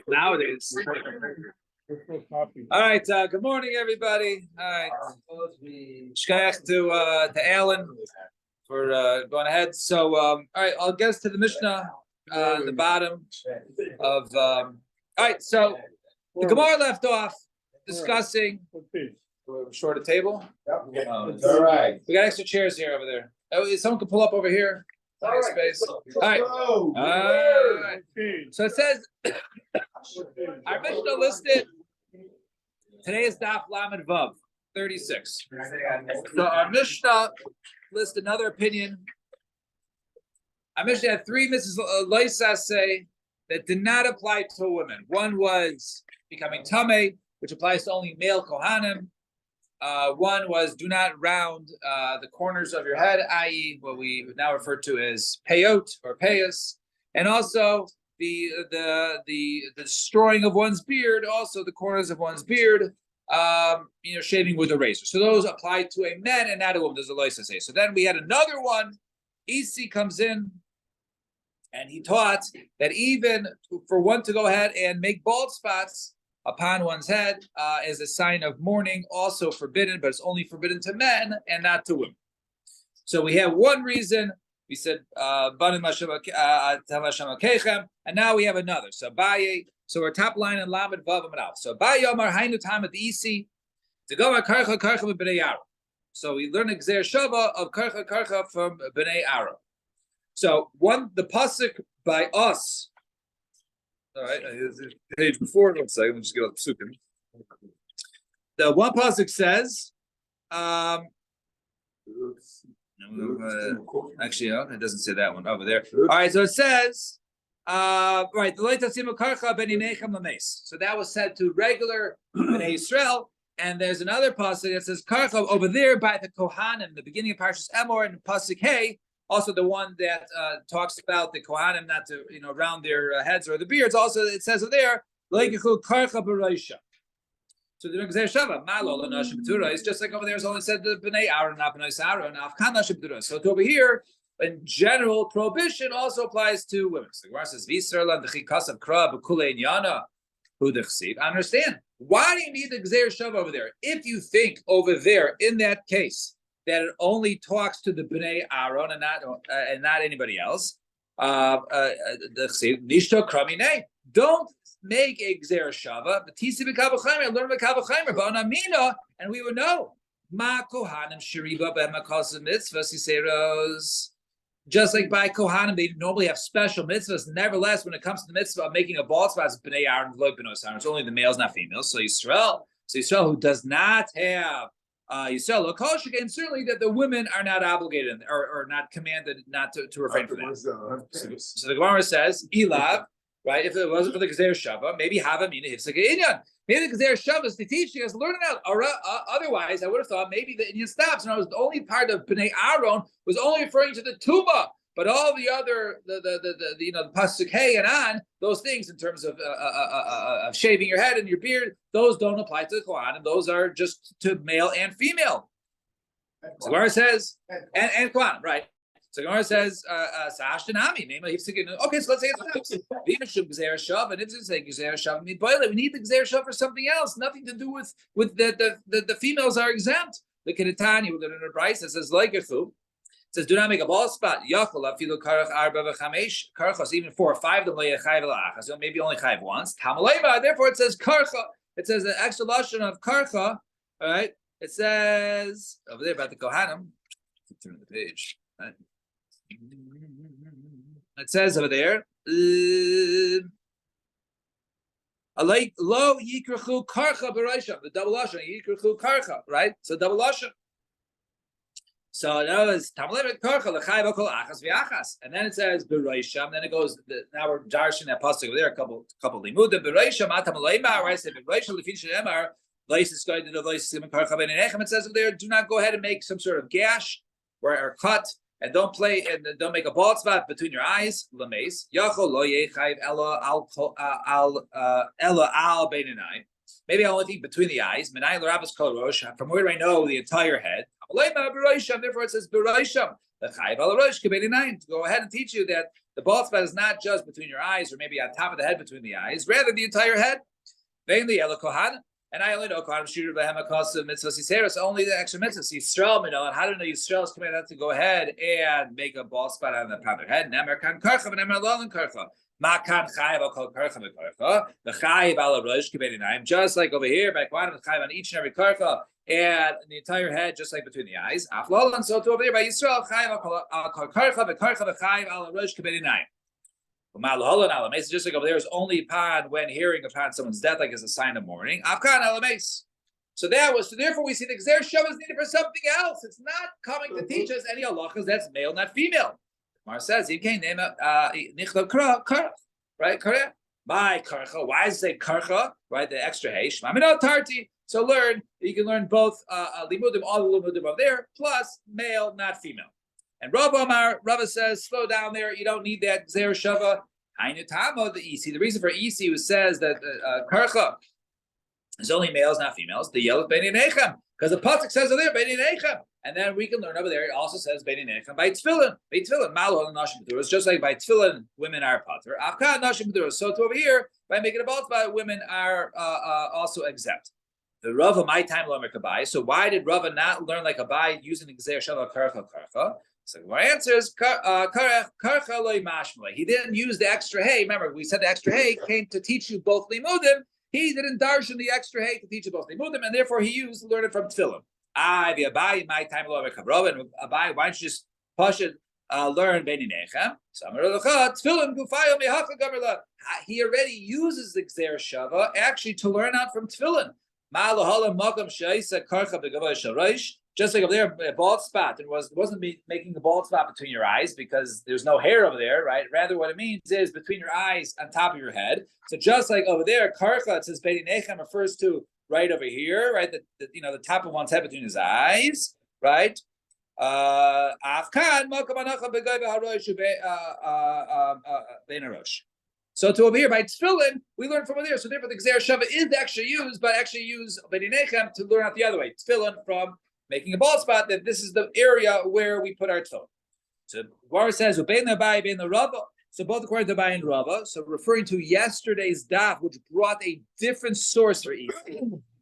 nowadays. All right. Good morning, everybody. All right. Shkayach to Alan for going ahead. So, all right, I'll get us to the Mishnah, the bottom of. All right. So the Gemara left off discussing. Short a table. All right. We got extra chairs here over there. Oh, someone can pull up over here. Space. All right. All right. So it says our Mishnah listed. Today is Daf Lamed Vav 36. So our Mishnah lists another opinion. Our Mishnah had three Mrs. Loisas say that did not apply to women. One was becoming Tameh, which applies to only male Kohanim. One was do not round the corners of your head, i.e., what we now refer to as peyot or payas, and also the destroying of one's beard, also the corners of one's beard, shaving with a razor. So those apply to a man and not a woman. There's a license say. So then we had another one. EC comes in, and he taught that even for one to go ahead and make bald spots upon one's head is a sign of mourning, also forbidden, but it's only forbidden to men and not to women. So we have one reason. We said, and now we have another. So Abaye, so we're top line in Lamed Vav Amar. So Abaye Omar Hainu Tam at the EC to go at Karcha with Bnei Aro. So we learn Gzer Shava of Karcha from Bnei Aro. So the pasuk by us. All right, page before. 1 second. Let's just get up the psukim. The one pasuk says, actually, it doesn't say that one over there. All right, so it says, right, so that was said to regular Bnei Israel, and there's another pasuk that says karcha over there by the Kohanim, the beginning of Parshas Emor and pasuk Hey. Also, the one that talks about the Kohanim not to, round their heads or the beards. Also, it says over there, karcha b'roisha. So the Gzer Shava, malo l'nashim b'tura. It's just like over there. It's only said the Bnei Aaron, not Bnei Aaron, afkan nashim b'tura. So over here, in general, prohibition also applies to women. So the Gemara says, "V'Yisrael l'chikas kasav kra b'kulei inyana hu d'chsiv." I understand. Why do you need the Gzer Shava over there? If you think over there in that case that it only talks to the Bnei Aaron and not anybody else. Don't make a Gzer Shava. Learn B'Kavachaymer, Ba'anamina, and we would know. Ma Kohanim Shiriba B'Makos Mitzvahs Yiseros. Just like by Kohanim, they normally have special mitzvahs. Nevertheless, when it comes to the mitzvah of making a bald spot, it's Bnei Aaron, it's only the males, not females. So Yisrael, who does not have Yisrael, certainly that the women are not obligated or not commanded not to refrain from that. So the Gemara says, Ilav, right? If it wasn't for the Gzer Shava, maybe Havamina Hifsaka Inyan. Maybe the Gzer Shava is to teach you guys to learn it out. Or, otherwise, I would have thought maybe the Inyan stops. And the only part of Bnei Aaron was only referring to the Tuma. But all the other, the pasuk hey and on, those things in terms of shaving your head and your beard, those don't apply to the Kohanim. Those are just to male and female. So Gemara says, and Kohanim, right? So Gemara says, Sa'ashtanami. Okay, so let's say it's Gzer Shav, and if it's saying Gzer Shav, we need the Gzer Shav for something else, nothing to do with the females are exempt. Look at the Tanya, we're going to Bryce that says like It says, do not make a bald spot. Karchas, even 4 or 5 of them, so maybe only chayv once. Therefore, it says karcha. It says the extra lashon of karcha. All right. It says over there about the Kohanim. Turn the page. Right. It says over there. Lo yikrachu karcha b'reisha. The double lashon yikrachu karcha. Right. So double lashon. So that was Tamalevet Karcha L'Chayv Kol Achas V'Achas, and then it says B'Reisham. Then it goes. Now we're darshing that pasuk over there. A couple limudim B'Reisham Atam Leimar. Right? Say B'Reisham Lefin Shemar. Leisis Guide to the Leisis Karcha Ben Enechem. It says over there, do not go ahead and make some sort of gash or cut, and don't don't make a bald spot between your eyes. Lameis Yachol Lo Yechayv Ella Al Beinanai. Maybe I only think between the eyes. From where do I know the entire head? Therefore, it says to go ahead and teach you that the bald spot is not just between your eyes or maybe on top of the head between the eyes, rather the entire head. Mainly Ela Kohan. And I only know Kohanim Shir Behem Akosim Mitzvahs Yiseros, only the extra mitzvahs. Yisrael, and how do you know Yisrael is coming out to go ahead and make a bald spot on their head? Nemer Kan Karcha, and Nemer Lalin Karcha. Makan Chayav Al Karcha Bekarcha, the Chayav Al Rosh Kibeninayim, just like over here, by Kohanim, Chayav on each and every Karcha, and the entire head, just like between the eyes. Aflalan, so to over there by Yisrael, Chayav Al Karcha Bekarcha, the Chayav Al Rosh Kibeninayim. Just like over there is only upon when hearing upon someone's death, like as a sign of mourning. So therefore we see the Gzer Shava is needed for something else. It's not coming to teach us any halachas that's male, not female. Mar says, right? By karcha. Why does it say karcha? Right? The extra heish. Tarti. So you can learn both limudim, all the limudim over there, plus male, not female. And Rava says, slow down there. You don't need that Gzer Shava. The Isi. The reason for Isi who says that Karcha is only males, not females. The yellow Beini Nechem. Because the Pasuk says over there, Beini Nechem. And then we can learn over there, it also says Beini Nechem by Tefillin. By Tefillin. Malo and Nashim B'duros. Just like by Tefillin, women are Pater. Afka Nashim B'duros. So to over here, by making a bald spot, women are also exempt. The Rava, my time, Lomer Kabai. So why did Rava not learn like Abai using the Gzer Shava Karcha? So my answer is karcha loy mashmalei. He didn't use the extra hay. Remember, we said the extra hay came to teach you both limudim. He didn't darshan the extra hay to teach you both limudim, and therefore he learned it from tefillin. The Abai, my time lo mekabrov, and Abai, why don't you just push it, learn Beini Nechem? Tefillin gufayo mehacha gamerla. He already uses the Gzer Shava actually to learn out from tefillin. Ma'alahala makam sheisa karcha begavay shalosh. Just like over there, a bald spot, it wasn't making a bald spot between your eyes because there's no hair over there, right? Rather, what it means is between your eyes on top of your head. So just like over there, karcha, it says Beini Nechem refers to right over here, right? The top of one's head between his eyes, right? Afkan So to over here by tefillin, we learn from over there. So therefore, the Gzer Shava is actually used, but actually use Beini Nechem to learn out the other way. Tefillin from making a bald spot, that this is the area where we put our tefillin. So Gemara says, "Ubein Abai, bein Rava." So both according to Abai and Rava. So referring to yesterday's daf, which brought a different source for each.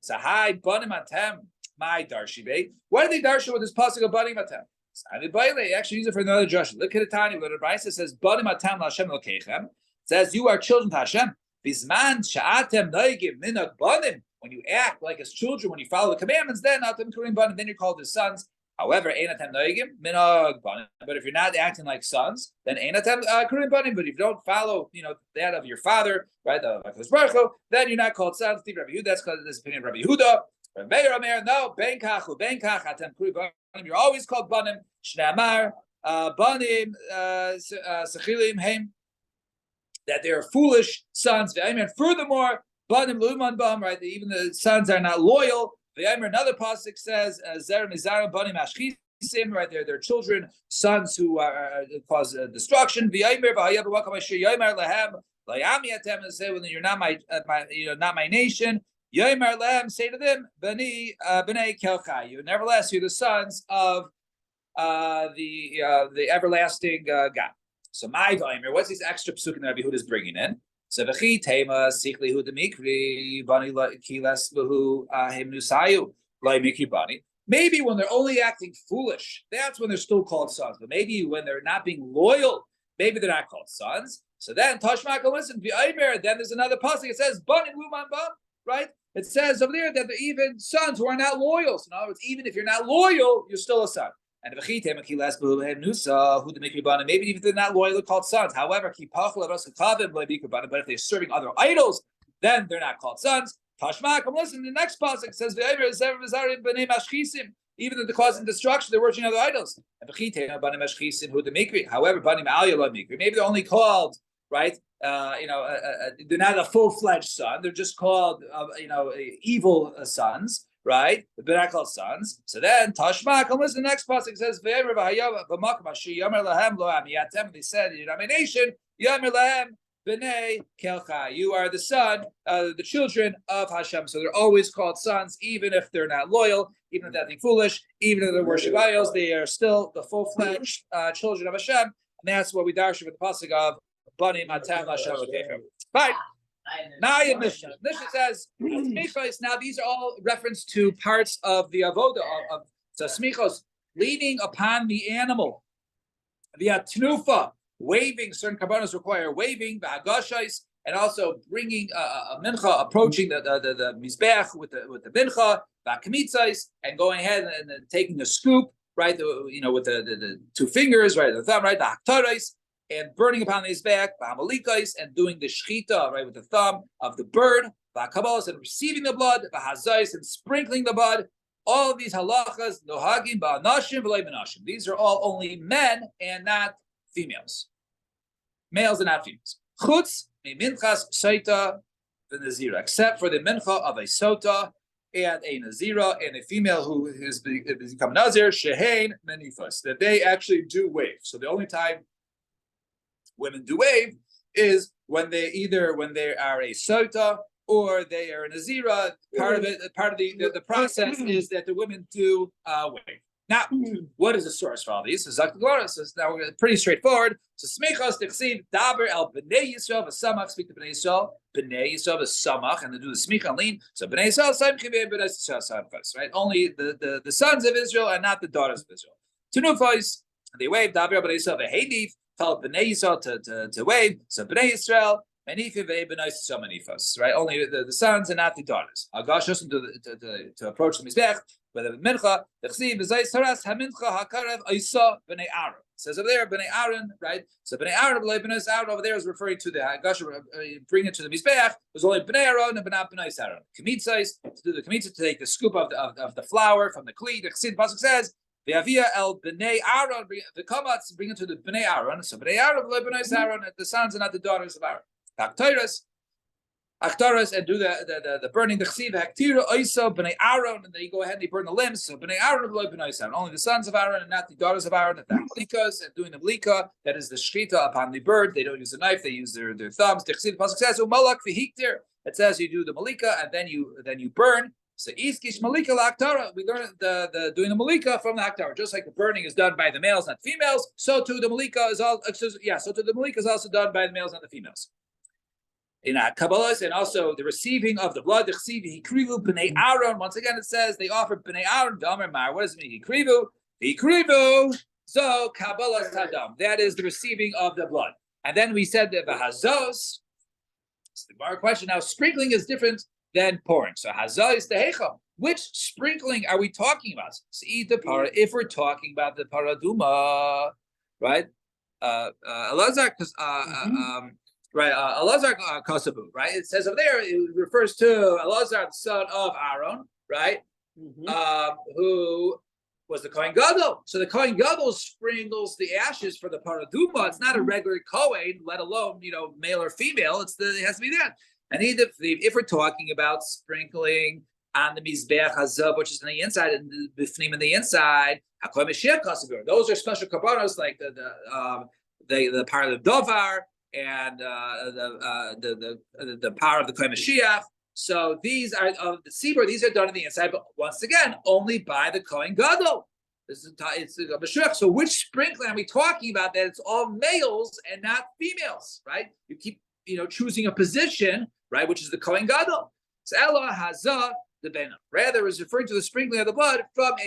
So hi, banim atem, my darshibe. Why did they darsha with this pasuk of banim atem? They actually use it for another drush. Look at the Tanya. Where the Brisa says, "Banim atem laHashem lokechem." It says, "You are children to Hashem." Bisman sha'atem noigim minag banim. When you act like as children, when you follow the commandments, then you're called as sons. However, but if you're not acting like sons, then but if you don't follow, that of your father, right, then you're not called sons. That's because this opinion of Rabbi Yehuda. No, you're always called banim. Shnamar banim sechilim heim, that they are foolish sons. And furthermore, banim luman bam, right? Even the sons are not loyal. Another pasuk says, "Zer mizarim banim ashchisim," right? They're children, sons who cause destruction. And say, when you're not my nation. Yomer lehem, say to them, bnei kelchai. You nevertheless, you're the sons of the everlasting God. So my Yomer, what's this extra psukim that Rabbi Yehuda is bringing in? So v'chi tema sikli hu demikri bani kilas lahu himnusayu lai mikri bani. Maybe when they're only acting foolish, that's when they're still called sons. But maybe when they're not being loyal, maybe they're not called sons. So then Tashmak, listen, then there's another pasuk. It says bani luman bam, right? It says over there that they're even sons who are not loyal. So in other words, even if you're not loyal, you're still a son. And maybe if they're not loyal, they're called sons. However, but if they're serving other idols, then they're not called sons. Tashmak, listen, the next pasuk says, even if they're causing destruction, they're worshiping other idols. However, maybe they're only called, right? They're not a full-fledged son. They're just called, evil sons. Right? They're not called sons. So then, Tashmak, listen, the next pasuk says, they said, you're not my nation. B'nai Kelchai. You are the son, the children of Hashem. So they're always called sons, even if they're not loyal, even if they're nothing foolish, even if they worship idols, they are still the full-fledged children of Hashem. And that's what we darshan with the pasuk of Bani Matam Hashem Elokeichem. Fine. Now Mishnah. Mishnah says smichos. Now these are all reference to parts of the avoda of so smichos, leaning upon the animal. The atnufa, waving. Certain kabbanos require waving. V'hagashais, and also bringing a mincha, approaching the mizbech with the mincha. V'akmitzais, and going ahead and taking a scoop, right? With the two fingers, right? The thumb, right? The haktarais. And burning upon his back, and doing the shchita, right, with the thumb of the bird, and receiving the blood, and sprinkling the blood. All of these halachas, nohagim ba'anashim v'lei b'nashim. These are all only men and not females. Males and not females. Chutz minchas saita v'nazira, except for the mincha of a sota and a nazira and a female who has become nazir, shehein menifas, that they actually do wave. So the only time women do wave is when they are a sota or they are a nazira. Part of the process is that the women do wave. Now, what is the source for all these? So Zakh says now we're pretty straightforward. So smichos tichsiv daber el bnei Yisrael v'samach, speak to bnei Yisrael v'samach, and they do the smich and lean. So bnei Yisrael samchi bnei Yisrael samchos, right? Only the sons of Israel and not the daughters of Israel. Tunufos, they wave daber el bnei Yisrael v'heidif. Tell Bnei Yisrael to wave. So Bnei Yisrael, right? Only the sons and not the daughters. Agash to approach the mizbech, but the mincha, the chsiv b'zayis saras hamincha hakarev Isa Bnei Aaron. Says over there Bnei Aaron, right? So Bnei Aaron, Bnei Aaron over there is referring to the Agash, bring it to the mizbech. There's only Bnei Aaron and not Bnei Aaron. Kmitzais to do the kmitzah, to take the scoop of the flour from the kli. The chsiv pasuk says. The Avia el Bnei Aaron, the Kamatz bring it to the Bnei Aaron. So Bnei Aaron, Bnei Aaron, the sons and not the daughters of Aaron. Aktaras, and do the burning, the Chsiv, Haktira, Isa, Bnei Aaron, and then you go ahead and you burn the limbs. So Bnei Aaron, Bnei Aaron, only the sons of Aaron and not the daughters of Aaron. The Mlikas, and doing the Mlika, that is the Shchita upon the bird. They don't use a knife, they use their thumbs. The Chsiv, the Pasuk says, Umalak v'hiktir. It says you do the Malika and then you burn. So Iskish Malika Laktara, we learn the doing the Malika from the Haktara. Just like the burning is done by the males, not females, so too the Malika is also done by the males, not the females. In Kabbalahs, and also the receiving of the blood, the Chsiv Hikrivu Bnei Aaron. Once again, it says they offered Bnei Aaron, Damer Mar. What does it mean? Hikrivu. So Kabbalah Tadam. That is the receiving of the blood. And then we said that the Hazos. Our question now, sprinkling is different than pouring. So hazah is the hecha. Which sprinkling are we talking about? The para. If we're talking about the paraduma, right? Elazar, right? Elazar kasabu, right? It says over there. It refers to Elazar, the son of Aaron, right? Who was the Kohen Gadol. So the Kohen Gadol sprinkles the ashes for the paraduma. It's not a regular Kohen, let alone male or female. It has to be that. And if we're talking about sprinkling on the mizbeach hazav, which is on the inside, and the bifnim on the inside, those are special kabbanos like the power of the davar and the power of the kohen Mashiach. So these are of the sibur. These are done on the inside, but once again, only by the kohen gadol. It's a Mashiach. So which sprinkling are we talking about? That it's all males and not females, right? You keep choosing a position, right, which is the Kohen Gadol. So Ella Hazah the Bena. Rather, is referring to the sprinkling of the blood from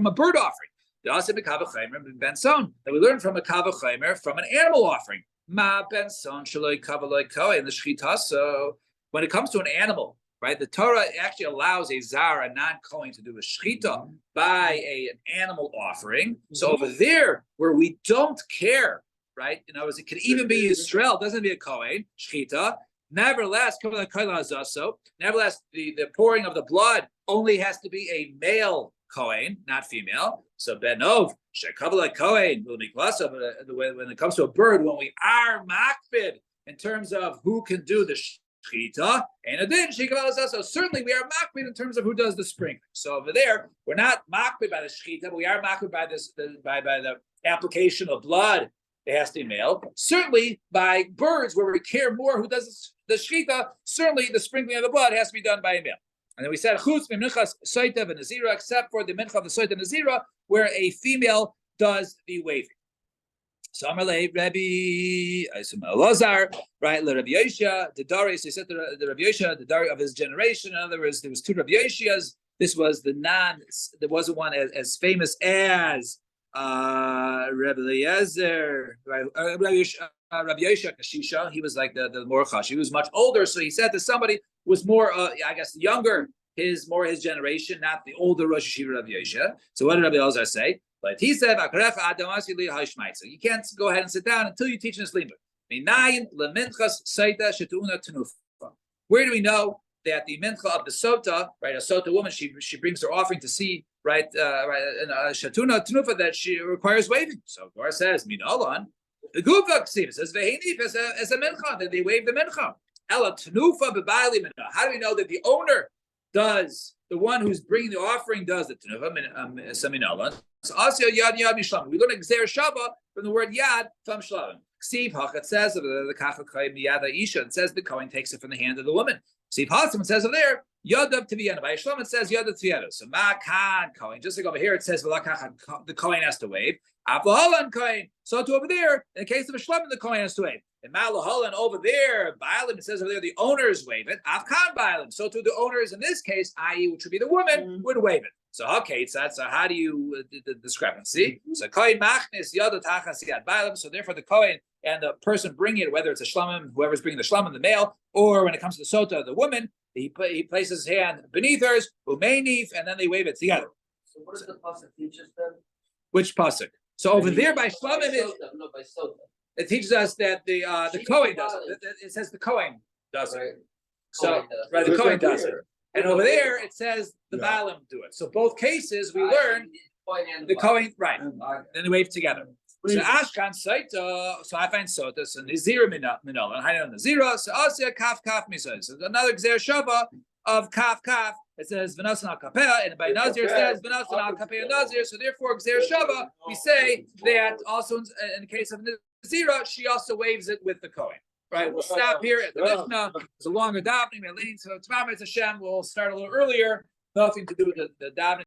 a bird offering. The Aseh B'Kavach Ben Son that we learned from a Kavach Chaimer from an animal offering. Ma Ben Son Shaloi Kavaloi Kohen the Shchita. So when it comes to an animal, right, the Torah actually allows a zar, a non-Kohen, to do a shchita by an animal offering. So over there, where we don't care. Right? In other words, it could even be Yisrael, doesn't be a Kohen, Shchita. Nevertheless, the pouring of the blood only has to be a male Kohen, not female. So Benov, Shekavala Kohen, when it comes to a bird, when we are makbid in terms of who can do the Shchita, and then so certainly we are makbid in terms of who does the sprinkling. So over there, we're not makbid by the Shchita, but we are makbid by this by the application of blood it has to be male. Certainly, by birds, where we care more who does the shechita, certainly the sprinkling of the blood has to be done by a male. And then we said chutz minchas soita v'nazira, except for the mincha of the soita nazira, where a female does the waving. So Amalei Rabbi Lazar, right? Rabbi Yosha, the Dari. So he said the Rabbi Yosha, the Dari of his generation. In other words, there was two Rabbi Yoshas. This was the there wasn't one as famous as Rabbi Eliezer, right? Rabbi Yosha Kashisha. He was like the more chash. He was much older, so he said to somebody who was more, I guess, younger, his generation, not the older Rosh Hashiva Rabbi Yosha. So what did Rabbi Elazar say? But he said, you can't go ahead and sit down until you teach this limud. Where do we know that the mincha of the sota, right, a sota woman, she brings her offering to see, right, in a shatuna tenufa that she requires waving. So Gemara says, minalan, the gufa ksiv says vehenif as a mincha, that they wave the mincha. Ela tenufa bebaili mincha. How do we know that the owner does, the one who's bringing the offering does the tenufa? Minalan. So also yad mishlam. We learn gzer shava from the word yad from shlavim. Ksiv hachat says of the kachak chayim yad isha. It says the kohen takes it from the hand of the woman. Ksiv hasim says over there yadav tviyana. By shlam it says yadav tviyana. So ma kan kohen. Just like over here it says the kohen has to wave. Avlahalan kohen. So to over there in the case of a shlam the kohen has to wave. And malahalan over there bailim it says over there the owners wave it. Avkan bailim. So to the owners in this case, i.e., which would be the woman, would wave it. So okay, so how do you the discrepancy? So kohen machnis yad tachas yad bailam. So therefore, the kohen and the person bringing it, whether it's a shlamim, whoever's bringing the shlamim, the male, or when it comes to the sota, the woman, he places his hand beneath hers, umeynif, and then they wave it together. So what does the pasuk teach us then? Which pasuk? So over there by shlamim, by sota. It teaches us that the kohen does it. It says the kohen does it. Right. So right, the kohen does it. And over there, it says the Baalim do it. So both cases, we learn the Kohen, right. Then they wave together. So Ashkan Saita, so I find Sota, so Nizira Minol, and I know Nizira, so Asya Kaf Kaf Misa. So another Gzer Shava of Kaf Kaf, it says Vanasan al Kapeh, and by Nazir it says Vanasan al Kapeh Nazir. So therefore, Gzer Shava, we say that also in the case of Nizira, she also waves it with the Kohen. Right, we'll stop here at the Mishnah. It's a longer davening. So tomorrow, Hashem, we'll start a little earlier. Nothing to do with the davening.